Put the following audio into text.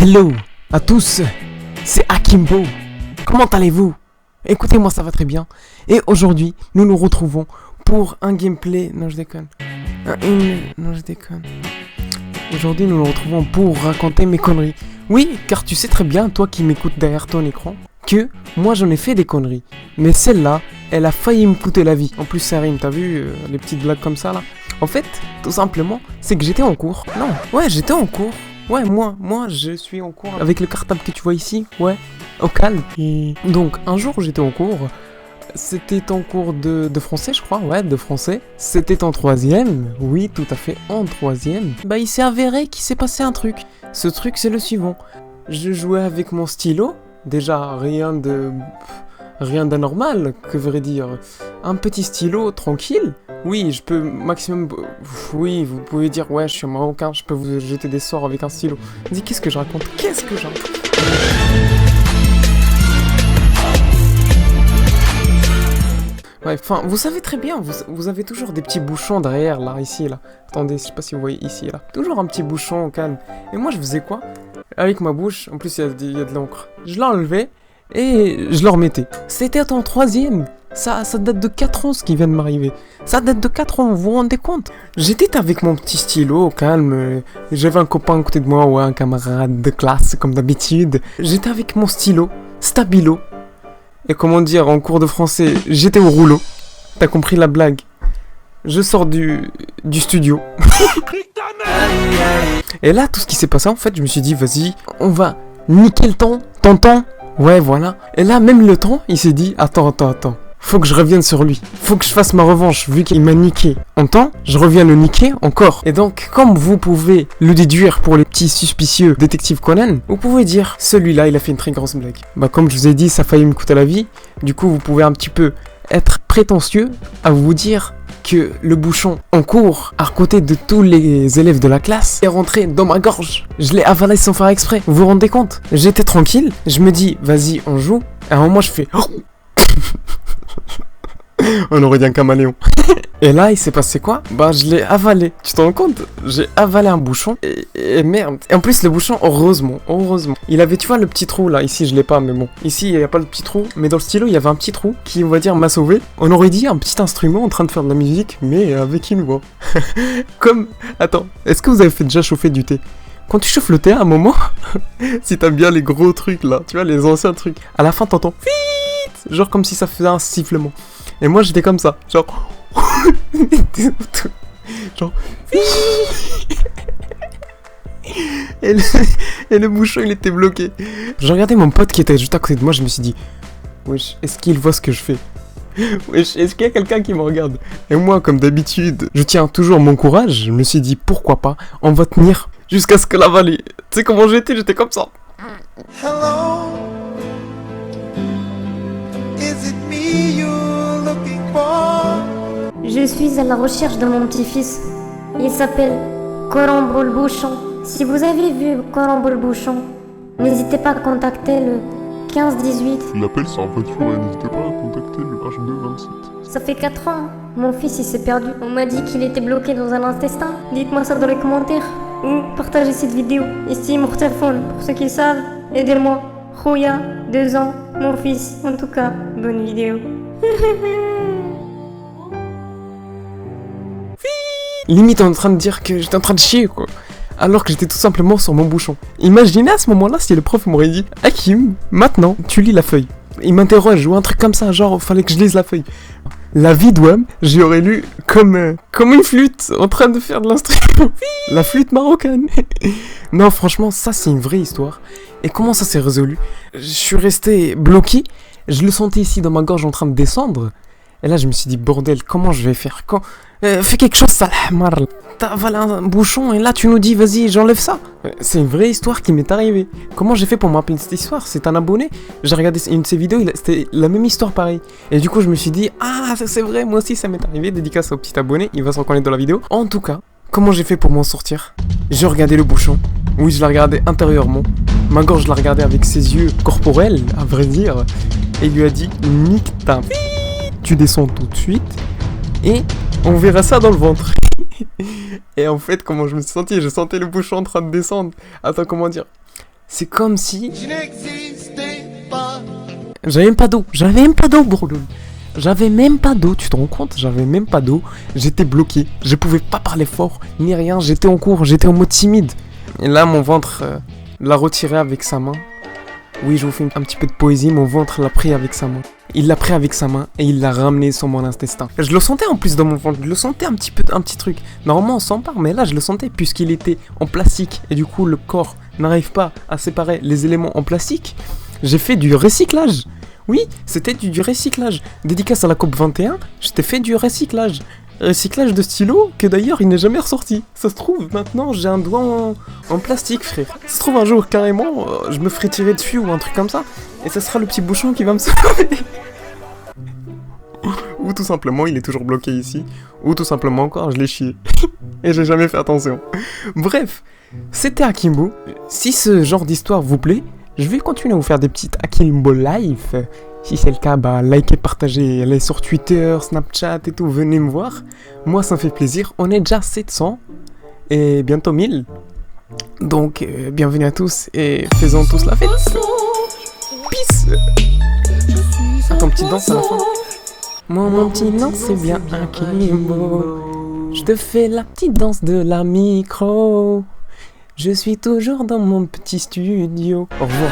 Hello à tous, c'est Akimbo. Comment allez-vous? Écoutez, moi ça va très bien. Et aujourd'hui, nous nous retrouvons pour un gameplay... Non, je déconne. Aujourd'hui, nous nous retrouvons pour raconter mes conneries. Oui, car tu sais très bien, toi qui m'écoutes derrière ton écran, que moi j'en ai fait des conneries. Mais celle-là, elle a failli me coûter la vie. En plus, ça rime, t'as vu les petites blagues comme ça là? En fait, tout simplement, c'est que j'étais en cours. Non, ouais, j'étais en cours. Ouais, moi, je suis en cours avec le cartable que tu vois ici, ouais, au calme. Et donc, un jour, j'étais en cours. C'était en cours de français, je crois, ouais, de français. C'était en troisième, oui, tout à fait, en troisième. Bah, il s'est avéré qu'il s'est passé un truc. Ce truc, c'est le suivant. Je jouais avec mon stylo. Déjà, rien d'anormal, que vrai dire. Un petit stylo, tranquille. Oui, je peux maximum... Oui, vous pouvez dire, ouais, je suis marocain, je peux vous jeter des sorts avec un stylo. Dis, qu'est-ce que je raconte? Ouais, enfin, vous savez très bien, vous avez toujours des petits bouchons derrière, là, ici, là. Attendez, je sais pas si vous voyez ici, là. Toujours un petit bouchon au calme. Et moi, je faisais quoi? Avec ma bouche, en plus, il y a de l'encre. Je l'enlevais et je le remettais. C'était en troisième. Ça date de 4 ans ce qui vient de m'arriver. Ça date de 4 ans, vous vous rendez compte? J'étais avec mon petit stylo, au calme. J'avais un copain à côté de moi, ouais, un camarade de classe, comme d'habitude. J'étais avec mon stylo, stabilo. Et comment dire, en cours de français, j'étais au rouleau. T'as compris la blague? Je sors du studio. Et là, tout ce qui s'est passé, en fait, je me suis dit, vas-y, on va niquer le temps, ton temps. Ouais, voilà. Et là, même le temps, il s'est dit, attends. Faut que je revienne sur lui. Faut que je fasse ma revanche, vu qu'il m'a niqué en temps, je reviens le niquer encore. Et donc, comme vous pouvez le déduire pour les petits suspicieux détectives Conan, vous pouvez dire, celui-là, il a fait une très grosse blague. Bah, comme je vous ai dit, ça a failli me coûter la vie. Du coup, vous pouvez un petit peu être prétentieux à vous dire que le bouchon en cours, à côté de tous les élèves de la classe, est rentré dans ma gorge. Je l'ai avalé sans faire exprès. Vous vous rendez compte? J'étais tranquille, je me dis, vas-y, on joue. Et à un moment, je fais... On aurait dit un caméléon. Et là, il s'est passé quoi? Bah, je l'ai avalé. Tu te rends compte? J'ai avalé un bouchon et merde. Et en plus, le bouchon, heureusement. Il avait, tu vois, le petit trou là. Ici, je l'ai pas, mais bon. Ici, il n'y a pas le petit trou. Mais dans le stylo, il y avait un petit trou qui, on va dire, m'a sauvé. On aurait dit un petit instrument en train de faire de la musique, mais avec une voix. Comme... Attends, est-ce que vous avez déjà chauffé du thé? Quand tu chauffes le thé à un moment, si t'aimes bien les gros trucs là, tu vois, les anciens trucs, à la fin, t'entends... Genre comme si ça faisait un sifflement. Et moi j'étais comme ça, genre... genre... et le bouchon il était bloqué. Je regardais mon pote qui était juste à côté de moi, je me suis dit... Wesh, est-ce qu'il voit ce que je fais? Wesh, est-ce qu'il y a quelqu'un qui me regarde? Et moi, comme d'habitude, je tiens toujours mon courage. Je me suis dit, pourquoi pas, on va tenir jusqu'à ce que la vallée... Tu sais comment j'étais comme ça. Hello, is it me you're looking for? Je suis à la recherche de mon petit-fils. Il s'appelle Corombo le Bouchon. Si vous avez vu Corombo le Bouchon, n'hésitez pas à contacter le 15-18. L'appel c'est en voiture et n'hésitez pas à contacter le H227. Ça fait 4 ans, mon fils il s'est perdu. On m'a dit qu'il était bloqué dans un intestin. Dites-moi ça dans les commentaires. Ou partagez cette vidéo. Ici mon téléphone, pour ceux qui savent, aidez-moi. Rouya, 2 ans, mon fils. En tout cas, bonne vidéo. Limite en train de dire que j'étais en train de chier quoi. Alors que j'étais tout simplement sur mon bouchon. Imaginez à ce moment-là si le prof m'aurait dit Hakim, maintenant tu lis la feuille. Il m'interroge ou un truc comme ça, genre fallait que je lise la feuille. La vie d'Ouam, j'y aurais lu comme une flûte en train de faire de l'instrument. La flûte marocaine. Non franchement ça c'est une vraie histoire. Et comment ça s'est résolu? Je suis resté bloqué. Je le sentais ici dans ma gorge en train de descendre. Et là je me suis dit bordel comment je vais faire? Fais quelque chose ça. T'as avalé un bouchon et là tu nous dis vas-y j'enlève ça. C'est une vraie histoire qui m'est arrivée. Comment j'ai fait pour me rappeler cette histoire? C'est un abonné. J'ai regardé une de ses vidéos, c'était la même histoire pareil. Et du coup je me suis dit ah ça c'est vrai moi aussi ça m'est arrivé. Dédicace au petit abonné, il va se reconnaître dans la vidéo. En tout cas, comment j'ai fait pour m'en sortir? J'ai regardé le bouchon. Oui je l'ai regardé intérieurement. Ma gorge je la regardais avec ses yeux corporels à vrai dire. Et il lui a dit nique ta... Tu descends tout de suite et on verra ça dans le ventre. Et en fait, comment je me suis senti? Je sentais le bouchon en train de descendre. Attends, comment dire? C'est comme si... Je n'existais pas. J'avais même pas d'eau, bordel. J'avais même pas d'eau, tu te rends compte? J'avais même pas d'eau, j'étais bloqué, je pouvais pas parler fort, ni rien, j'étais en cours, j'étais en mode timide. Et là, mon ventre l'a retiré avec sa main. Oui, je vous fais un petit peu de poésie, mon ventre l'a pris avec sa main. Il l'a pris avec sa main et il l'a ramené sur mon intestin. Je le sentais en plus dans mon ventre, je le sentais un petit truc. Normalement on sent pas, mais là je le sentais puisqu'il était en plastique. Et du coup le corps n'arrive pas à séparer les éléments en plastique. J'ai fait du recyclage. Oui, c'était du recyclage. Dédicace à la COP 21, j'étais fait du recyclage. Recyclage de stylo que d'ailleurs il n'est jamais ressorti. Ça se trouve maintenant j'ai un doigt en plastique, frère. Ça se trouve un jour carrément je me ferai tirer dessus ou un truc comme ça et ça sera le petit bouchon qui va me sauver. Ou tout simplement il est toujours bloqué ici, ou tout simplement encore je l'ai chié et j'ai jamais fait attention. Bref, c'était Akimbo. Si ce genre d'histoire vous plaît, je vais continuer à vous faire des petites Akimbo Life. Si c'est le cas, bah likez, partagez, allez sur Twitter, Snapchat et tout, venez me voir. Moi ça me fait plaisir, on est déjà 700 et bientôt 1000. Donc bienvenue à tous et faisons tous la fête. Peace. Attends, petite danse à la fin. Moi mon petit nom c'est bien Akimbo. Je te fais la petite danse de la micro. Je suis toujours dans mon petit studio. Au revoir.